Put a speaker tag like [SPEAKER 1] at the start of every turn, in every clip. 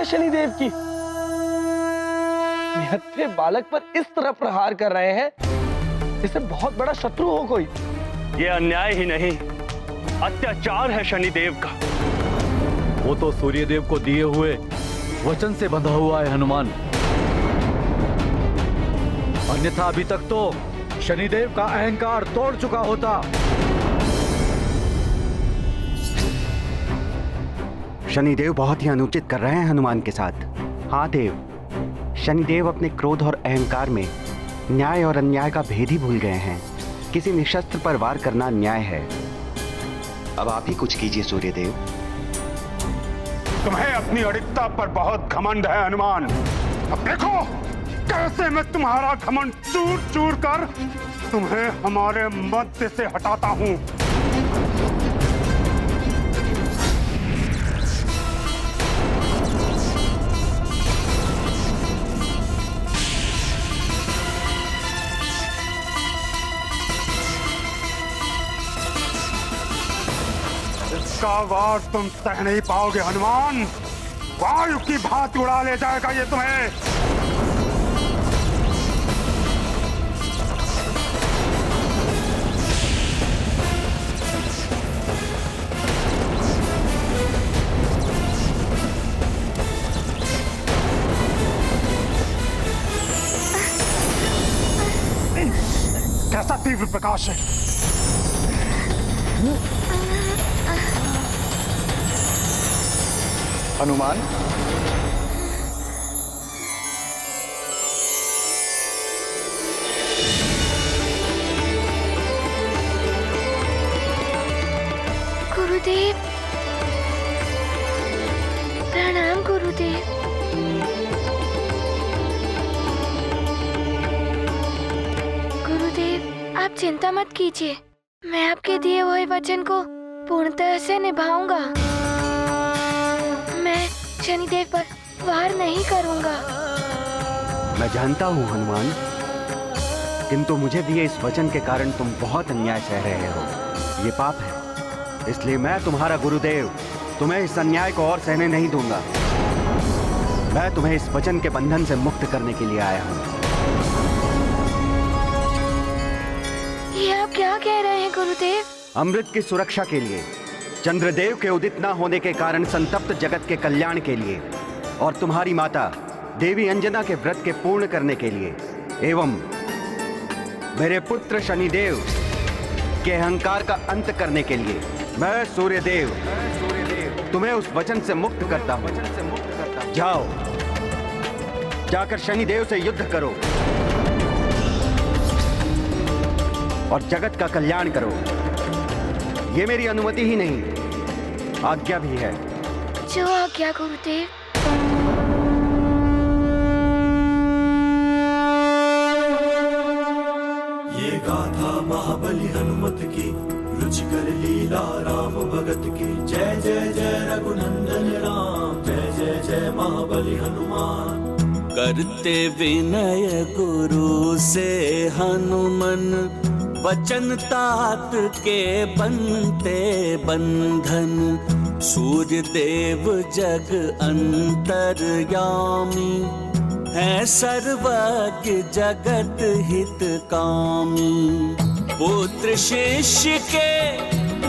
[SPEAKER 1] है शनिदेव की? निहत्थे बालक पर इस तरह प्रहार कर रहे हैं जैसे बहुत बड़ा शत्रु हो कोई।
[SPEAKER 2] ये अन्याय ही नहीं, अत्याचार है शनिदेव का।
[SPEAKER 3] वो तो सूर्यदेव को दिए हुए वचन से बंधा हुआ है हनुमान, अन्यथा अभी तक तो शनिदेव का अहंकार तोड़ चुका होता।
[SPEAKER 4] शनिदेव बहुत ही अनुचित कर रहे हैं हनुमान के साथ। हाँ देव, शनिदेव अपने क्रोध और अहंकार में न्याय और अन्याय का भेद ही भूल गए हैं। किसी निशस्त्र पर वार करना अन्याय है। अब आप ही कुछ कीजिए सूर्यदेव।
[SPEAKER 5] तुम्हें अपनी अड़िकता पर बहुत घमंड है हनुमान। अब देखो कैसे मैं तुम्हारा घमंड चूर चूर कर तुम्हें हमारे मध्य से हटाता हूं। इसका वार तुम सह नहीं पाओगे हनुमान। वायु की भांति उड़ा ले जाएगा ये तुम्हें। कैसा तीव्र प्रकाश है।
[SPEAKER 1] हनुमान,
[SPEAKER 6] गुरुदेव, प्रणाम गुरुदेव। गुरुदेव, आप चिंता मत कीजिए, मैं आपके दिए हुए वचन को पूर्णतः से निभाऊंगा। मैं शनिदेव पर वार नहीं करूंगा।
[SPEAKER 4] मैं जानता हूं हनुमान, किंतु मुझे दिए इस वचन के कारण तुम बहुत अन्याय सह रहे हो। ये पाप है, इसलिए मैं तुम्हारा गुरुदेव तुम्हें इस अन्याय को और सहने नहीं दूंगा। मैं तुम्हें इस वचन के बंधन से मुक्त करने के लिए आया हूं।
[SPEAKER 6] ये आप क्या कह रहे हैं गुरुदेव?
[SPEAKER 4] अमृत की सुरक्षा के लिए, चंद्रदेव के उदित न होने के कारण संतप्त जगत के कल्याण के लिए, और तुम्हारी माता देवी अंजना के व्रत के पूर्ण करने के लिए, एवं मेरे पुत्र शनिदेव के अहंकार का अंत करने के लिए, मैं सूर्यदेव तुम्हें उस वचन से मुक्त करता हूं। जाओ, जाकर शनिदेव से युद्ध करो और जगत का कल्याण करो। ये मेरी अनुमति ही नहीं, आज्ञा भी है।
[SPEAKER 6] जो आज्ञा गुरुदेव।
[SPEAKER 7] ये गाथा महाबली हनुमत की, रुचिकर लीला राम भगत की। जय जय जय रघुनंदन राम, जय जय जय महाबली हनुमान।
[SPEAKER 8] करते विनय गुरु से हनुमन, वचन तात के बनते बंधन। सूर्य देव जग अंतर्यामी, है सर्वज्ञ जगत हित कामी। पुत्र शिष्य के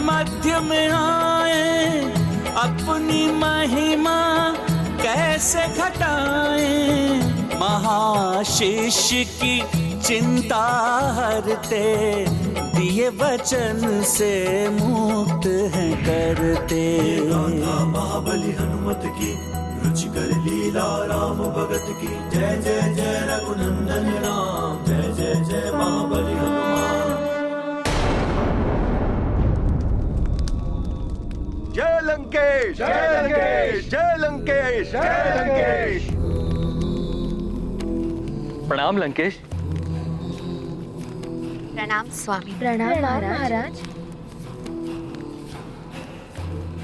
[SPEAKER 8] मध्य में आए, अपनी महिमा कैसे घटाएं। महाशिष्य की चिंता हरते, दिए वचन से मुक्त है करते।
[SPEAKER 7] महाबली हनुमत की, रुचिकर लीला राम भगत की। जय जय जय रघुनंदन राम, जय जय जय महाबली हनुमान।
[SPEAKER 4] जय लंकेश, जय लंकेश, जय लंकेश, जय लंकेश।
[SPEAKER 2] प्रणाम लंकेश।
[SPEAKER 9] प्रणाम स्वामी।
[SPEAKER 6] प्रणाम महाराज।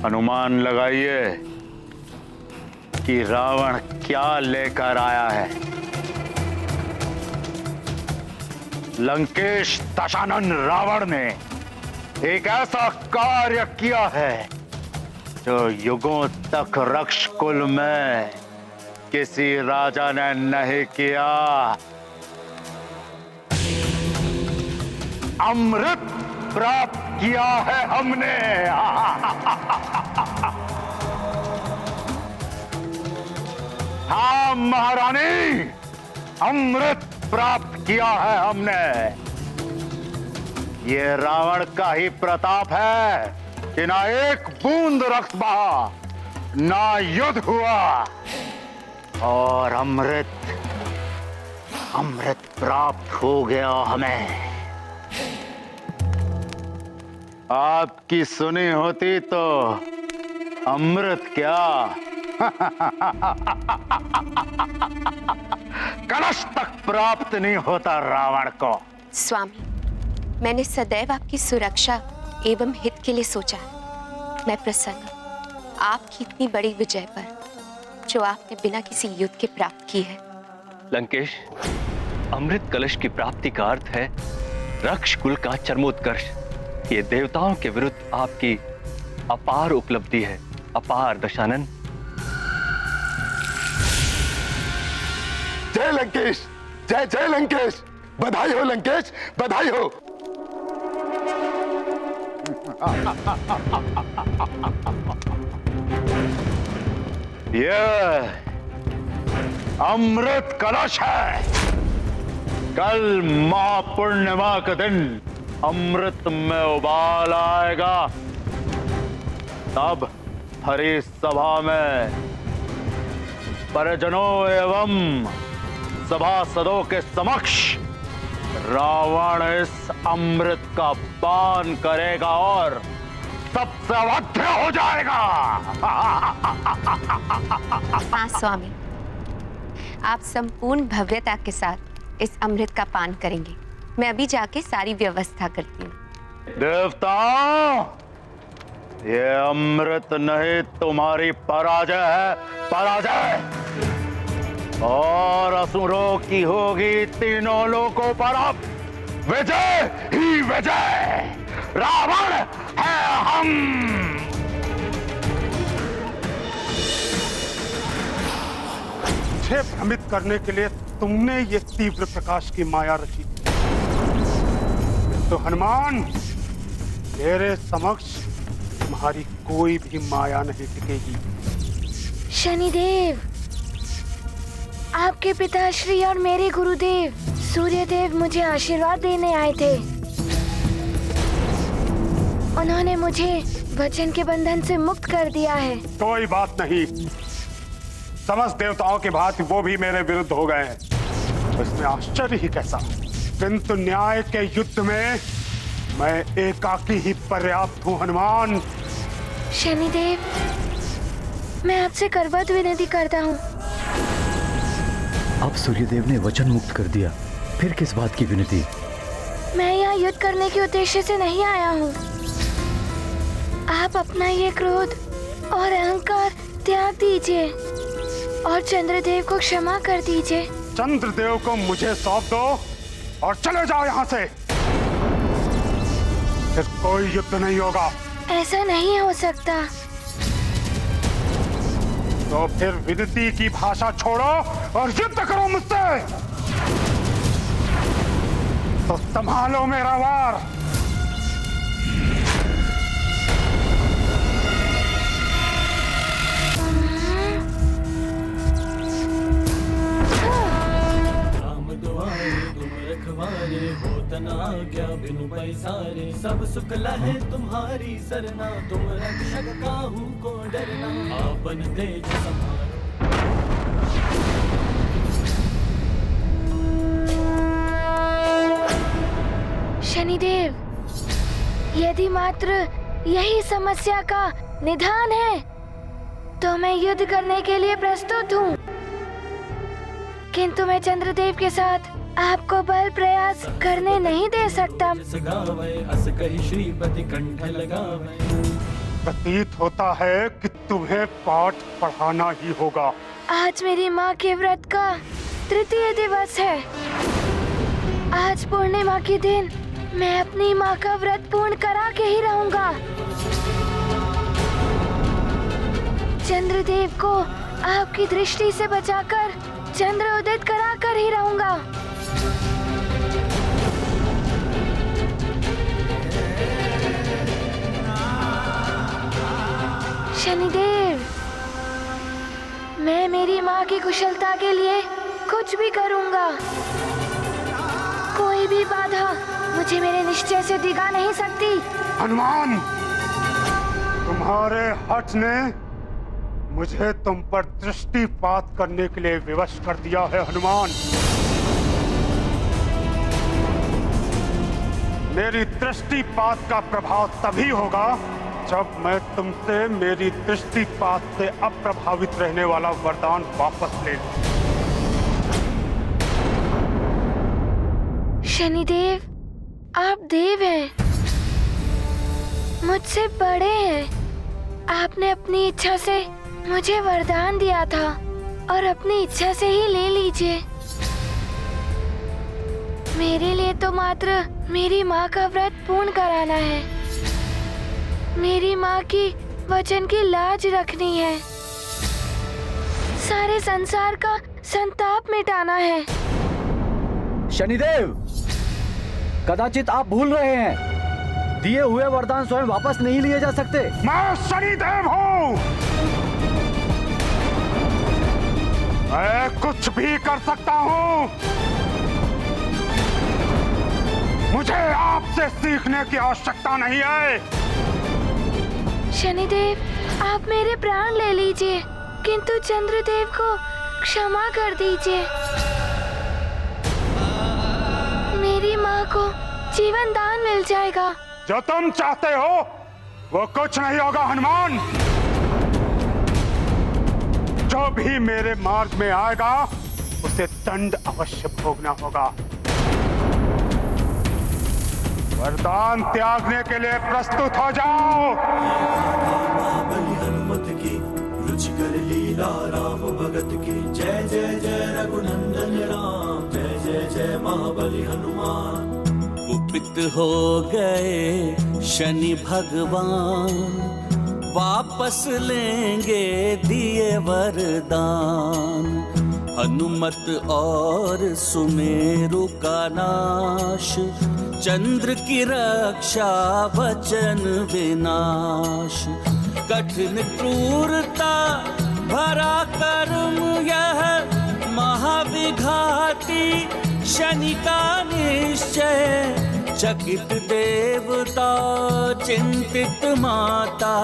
[SPEAKER 2] अनुमान लगाइए कि रावण क्या लेकर आया है। लंकेश दशानन रावण ने एक ऐसा कार्य किया है जो युगों तक रक्षकुल में
[SPEAKER 3] किसी राजा ने नहीं किया। अमृत प्राप्त किया है हमने। हाँ महारानी, अमृत प्राप्त किया है हमने। ये रावण का ही प्रताप है कि ना एक बूंद रक्त बहा, ना युद्ध हुआ, और अमृत प्राप्त हो गया हमें। आपकी सुनी होती तो अमृत क्या कलश तक प्राप्त नहीं होता रावण को।
[SPEAKER 9] स्वामी, मैंने सदैव आपकी सुरक्षा एवं हित के लिए सोचा है। मैं प्रसन्न हूं आपकी इतनी बड़ी विजय पर, जो आपने बिना किसी युद्ध के प्राप्त की है।
[SPEAKER 2] लंकेश, अमृत कलश की प्राप्ति का अर्थ है रक्ष कुल का चरमोत्कर्ष। ये देवताओं के विरुद्ध आपकी अपार उपलब्धि है। अपार दशानन।
[SPEAKER 5] जय लंकेश, जय जय लंकेश। बधाई हो लंकेश, बधाई हो।
[SPEAKER 3] ये अमृत कलश है। कल महापूर्णिमा के दिन अमृत में उबाल आएगा। तब हरि सभा में परिजनों एवं सभासदों के समक्ष रावण इस अमृत का पान करेगा और सबसे अवध्य हो जाएगा।
[SPEAKER 9] हाँ स्वामी, आप संपूर्ण भव्यता के साथ इस अमृत का पान करेंगे। मैं अभी जाके सारी व्यवस्था करती हूँ।
[SPEAKER 3] देवताओं, ये अमृत नहीं तुम्हारी पराजय है, पराजय। और असुरों की होगी तीनों लोकों पर अब विजय ही विजय। रावण है हम।
[SPEAKER 5] मुझे भ्रमित करने के लिए तुमने ये तीव्र प्रकाश की माया रची, तो हनुमान, तेरे समक्ष तुम्हारी कोई भी माया नहीं टिकेगी।
[SPEAKER 6] शनिदेव, आपके पिताश्री और मेरे गुरुदेव सूर्यदेव मुझे आशीर्वाद देने आए थे। उन्होंने मुझे वचन के बंधन से मुक्त कर दिया है।
[SPEAKER 5] कोई बात नहीं, समस्त देवताओं के भांति वो भी मेरे विरुद्ध हो गए हैं, इसमें आश्चर्य ही कैसा। किंतु न्याय के युद्ध में मैं एकाकी ही पर्याप्त हूँ हनुमान।
[SPEAKER 6] शनिदेव, मैं आपसे करबद्ध विनती करता हूँ।
[SPEAKER 3] अब सूर्यदेव ने वचन मुक्त कर दिया, फिर किस बात की विनती?
[SPEAKER 6] मैं यहाँ युद्ध करने के उद्देश्य से नहीं आया हूँ। आप अपना ये क्रोध और अहंकार त्याग दीजिए और चंद्रदेव को क्षमा कर दीजिए।
[SPEAKER 5] चंद्रदेव को मुझे सौंप दो और चले जाओ यहाँ से। फिर कोई युद्ध नहीं होगा।
[SPEAKER 6] ऐसा नहीं हो सकता।
[SPEAKER 5] तो फिर विनती की भाषा छोड़ो और युद्ध करो मुझसे। तो संभालो मेरा वार।
[SPEAKER 7] क्या बिनु पैसारे सब सुख लहे तुम्हारी सरना। तुम रक्षक काहू को डरना, आपन तेज संभालो।
[SPEAKER 6] शनिदेव, यदि मात्र यही समस्या का निदान है तो मैं युद्ध करने के लिए प्रस्तुत हूँ, किंतु मैं चंद्रदेव के साथ आपको बल प्रयास करने नहीं दे सकता।
[SPEAKER 5] प्रतीत होता है कि तुम्हें पाठ पढ़ाना ही होगा।
[SPEAKER 6] आज मेरी माँ के व्रत का तृतीय दिवस है। आज पूर्णिमा के दिन मैं अपनी माँ का व्रत पूर्ण करा के ही रहूंगा। चंद्रदेव को आपकी दृष्टि से बचाकर चंद्र उदित कराकर ही रहूंगा। शनिदेव, मैं मेरी माँ की कुशलता के लिए कुछ भी करूंगा। कोई भी बाधा मुझे मेरे निश्चय से डिगा नहीं सकती।
[SPEAKER 5] हनुमान, तुम्हारे हठ ने मुझे तुम पर दृष्टिपात करने के लिए विवश कर दिया है। हनुमान, मेरी दृष्टिपात का प्रभाव तभी होगा जब मैं तुमसे मेरी दृष्टिपात से अप्रभावित रहने वाला वरदान वापस ले लूं।
[SPEAKER 6] शनिदेव, आप देव हैं, मुझसे बड़े हैं। आपने अपनी इच्छा से मुझे वरदान दिया था और अपनी इच्छा से ही ले लीजिए। मेरे लिए तो मात्र मेरी माँ का व्रत पूर्ण कराना है, मेरी माँ की वचन की लाज रखनी है, सारे संसार का संताप मिटाना है।
[SPEAKER 10] शनिदेव, कदाचित आप भूल रहे हैं, दिए हुए वरदान स्वयं वापस नहीं लिए जा सकते।
[SPEAKER 5] मैं शनिदेव हूँ, मैं कुछ भी कर सकता हूँ। मुझे आपसे सीखने की आवश्यकता नहीं है।
[SPEAKER 6] शनिदेव, आप मेरे प्राण ले लीजिए, किंतु चंद्रदेव को क्षमा कर दीजिए। मेरी माँ को जीवन दान मिल जाएगा।
[SPEAKER 5] जो तुम चाहते हो वो कुछ नहीं होगा हनुमान। जो भी मेरे मार्ग में आएगा उसे दंड अवश्य भोगना होगा। वरदान त्यागने के लिए प्रस्तुत हो जाओ।
[SPEAKER 7] महाबली हनुमत की रुचिकर लीला राम भगत की। जय जय जय रघुनंदन राम, जय जय जय महाबली हनुमान।
[SPEAKER 8] कुपित हो गए शनि भगवान, वापस लेंगे दिए वरदान। हनुमत और सुमेरु का नाश, चंद्र की रक्षा वचन विनाश। कठिन क्रूरता भरा कर्म यह, महाविघाती शनि का निश्चय। चकित देवता चिंतित माता,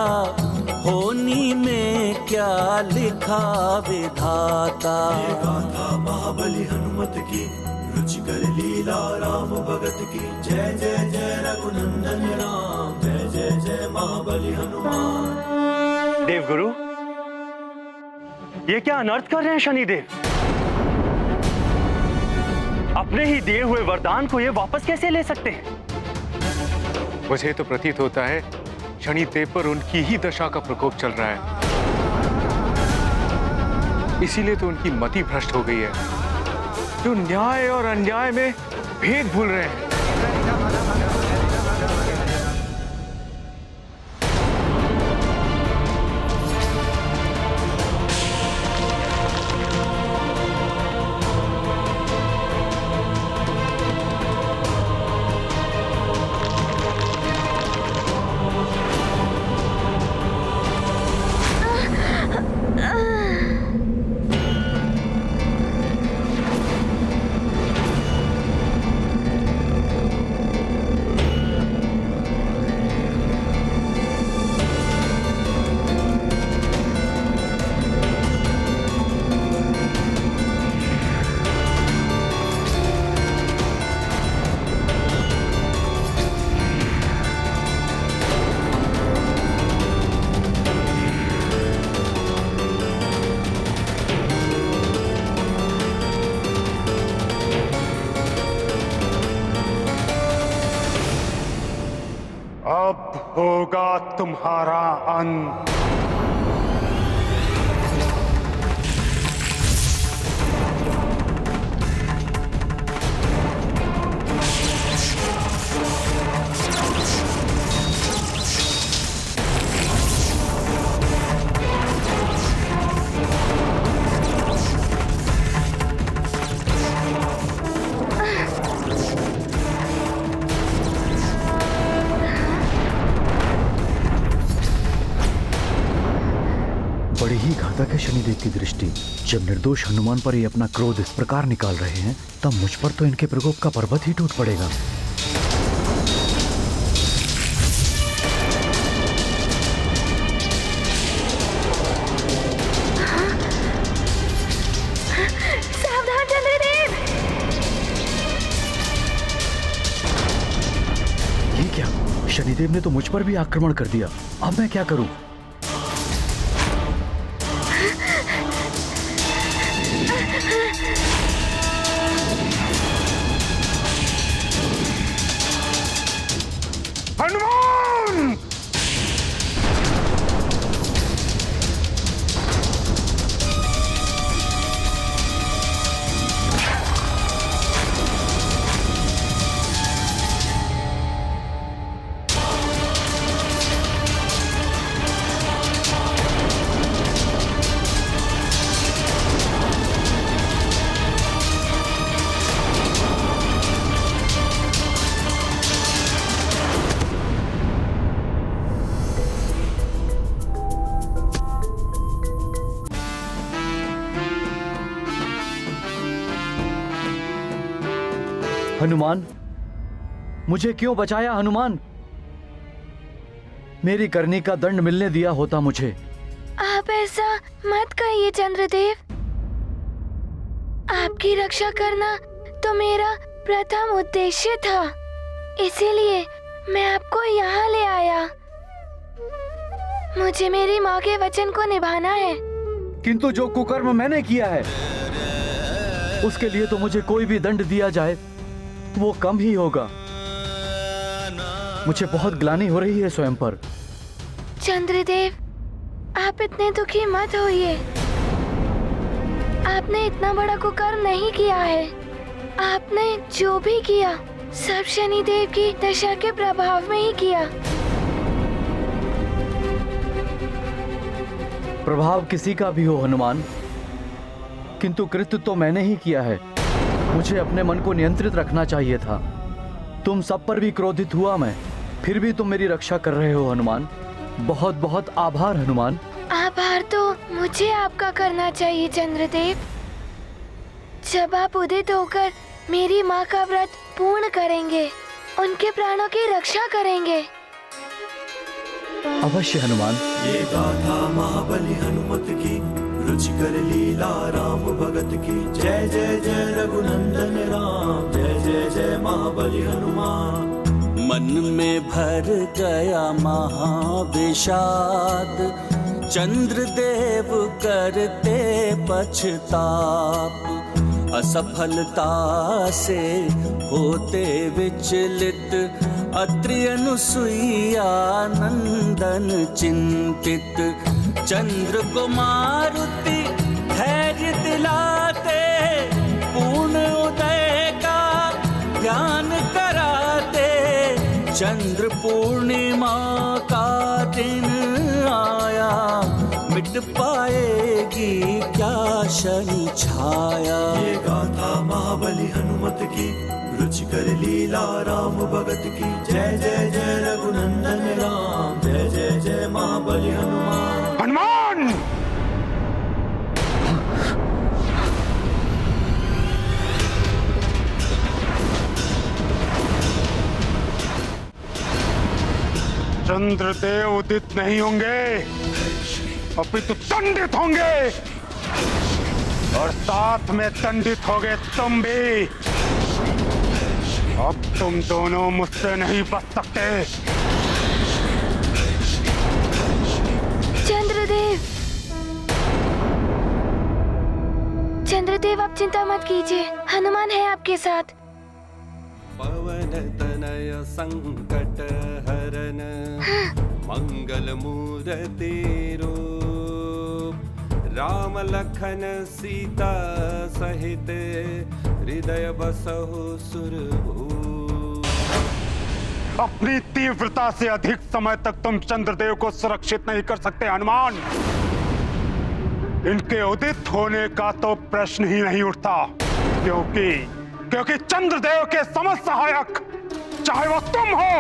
[SPEAKER 8] होनी में क्या लिखा विधाता।
[SPEAKER 7] ये गाथा महाबली हनुमत की, रुचिकर लीला राम भगत की। जय जय जय रघुनंदन राम, जय जय जय महाबली हनुमान।
[SPEAKER 2] देवगुरु, ये क्या अनर्थ कर रहे हैं शनिदेव? अपने ही दिए हुए वरदान को ये वापस कैसे ले सकते हैं?
[SPEAKER 11] मुझे तो प्रतीत होता है शनिदेव पर उनकी ही दशा का प्रकोप चल रहा है। इसीलिए तो उनकी मति भ्रष्ट हो गई है, जो न्याय और अन्याय में भेद भूल रहे हैं।
[SPEAKER 5] अब होगा तुम्हारा अंत।
[SPEAKER 10] शनिदेव की दृष्टि। जब निर्दोष हनुमान पर ये अपना क्रोध इस प्रकार निकाल रहे हैं, तब मुझ पर तो इनके प्रकोप का पर्वत ही टूट पड़ेगा।
[SPEAKER 6] सावधान चंद्रदेव!
[SPEAKER 10] ये क्या? शनिदेव ने तो मुझ पर भी आक्रमण कर दिया। अब मैं क्या करूं?
[SPEAKER 5] हनुमान!
[SPEAKER 10] हनुमान, मुझे क्यों बचाया हनुमान? मेरी करनी का दंड मिलने दिया होता मुझे।
[SPEAKER 6] आप ऐसा मत कहिए चंद्रदेव। आपकी रक्षा करना तो मेरा प्रथम उद्देश्य था, इसीलिए मैं आपको यहाँ ले आया। मुझे मेरी माँ के वचन को निभाना है।
[SPEAKER 10] किंतु जो कुकर्म मैंने किया है, उसके लिए तो मुझे कोई भी दंड दिया जाए वो कम ही होगा। मुझे बहुत ग्लानि हो रही है स्वयं पर।
[SPEAKER 6] चंद्रदेव, आप इतने दुखी मत होइए। आपने इतना बड़ा कुकर्म नहीं किया है। आपने जो भी किया सब शनिदेव की दशा के प्रभाव में ही किया।
[SPEAKER 10] प्रभाव किसी का भी हो हनुमान, किंतु कृत्य तो मैंने ही किया है। मुझे अपने मन को नियंत्रित रखना चाहिए था। तुम सब पर भी क्रोधित हुआ मैं, फिर भी तुम मेरी रक्षा कर रहे हो हनुमान। बहुत बहुत आभार हनुमान।
[SPEAKER 6] आभार तो मुझे आपका करना चाहिए चंद्रदेव। जब आप उदित होकर मेरी माँ का व्रत पूर्ण करेंगे, उनके प्राणों की रक्षा करेंगे।
[SPEAKER 10] अवश्य हनुमान।
[SPEAKER 7] ये गाथा महाबली हनुमत की, रुचिकर लीला राम भगत की। जय जय जय रघुनंदन राम, जय जय जय महाबली हनुमान।
[SPEAKER 8] मन में भर गया महाविषाद, चंद्रदेव करते पछताप। असफलता से होते विचलित, अत्रि अनुसुईया नंदन चिंतित। चंद्र को मारुति धैर्य दिलाते, पूर्ण उदय का ज्ञान कराते। चंद्र पूर्णिमा का दिन आया, मिट पाएगी क्या शनि छाया।
[SPEAKER 7] ये गाथा महाबली हनुमत की, रुचिकर लीला राम भगत की। जय जय जय रघुनंदन राम, जय जय जय महाबली हनुमान।
[SPEAKER 5] हनुमान! चंद्रदेव उदित नहीं होंगे, अपितु दंडित होंगे, और साथ में दंडित होगे तुम भी। अब तुम दोनों मुझसे नहीं बच सकते।
[SPEAKER 6] चंद्रदेव, चंद्रदेव आप चिंता मत कीजिए, हनुमान है आपके साथ।
[SPEAKER 12] पवन तनय संकट हरन, मंगल मूर्ति रूप। राम लखन सीता सहित, हृदय बसहु सुरभूप।
[SPEAKER 5] अपनी तीव्रता से अधिक समय तक तुम चंद्रदेव को सुरक्षित नहीं कर सकते हनुमान। इनके उदित होने का तो प्रश्न ही नहीं उठता, क्योंकि चंद्रदेव के समस्त सहायक, चाहे वो तुम हो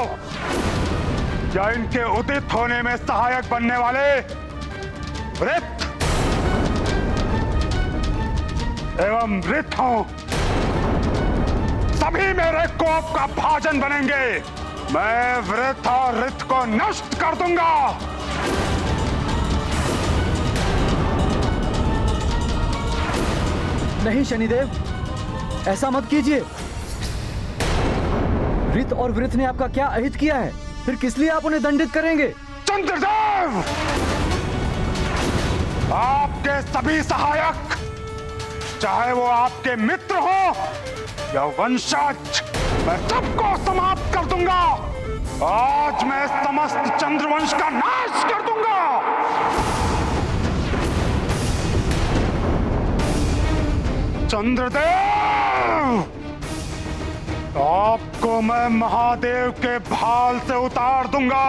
[SPEAKER 5] या इनके उदित होने में सहायक बनने वाले वृत्त, एवं वृत्त हूं, सभी मेरे कोप का भाजन बनेंगे। मैं वृत्त और ऋत को नष्ट कर दूंगा।
[SPEAKER 10] नहीं शनिदेव, ऐसा मत कीजिए। ऋत और वृत्त ने आपका क्या अहित किया है? फिर किस लिए आप उन्हें दंडित करेंगे?
[SPEAKER 5] चंद्रदेव, आपके सभी सहायक, चाहे वो आपके मित्र हो या वंशज, मैं सबको समाप्त कर दूंगा। आज मैं समस्त चंद्रवंश का नाश कर दूंगा। चंद्रदेव, आपको मैं महादेव के भाल से उतार दूंगा।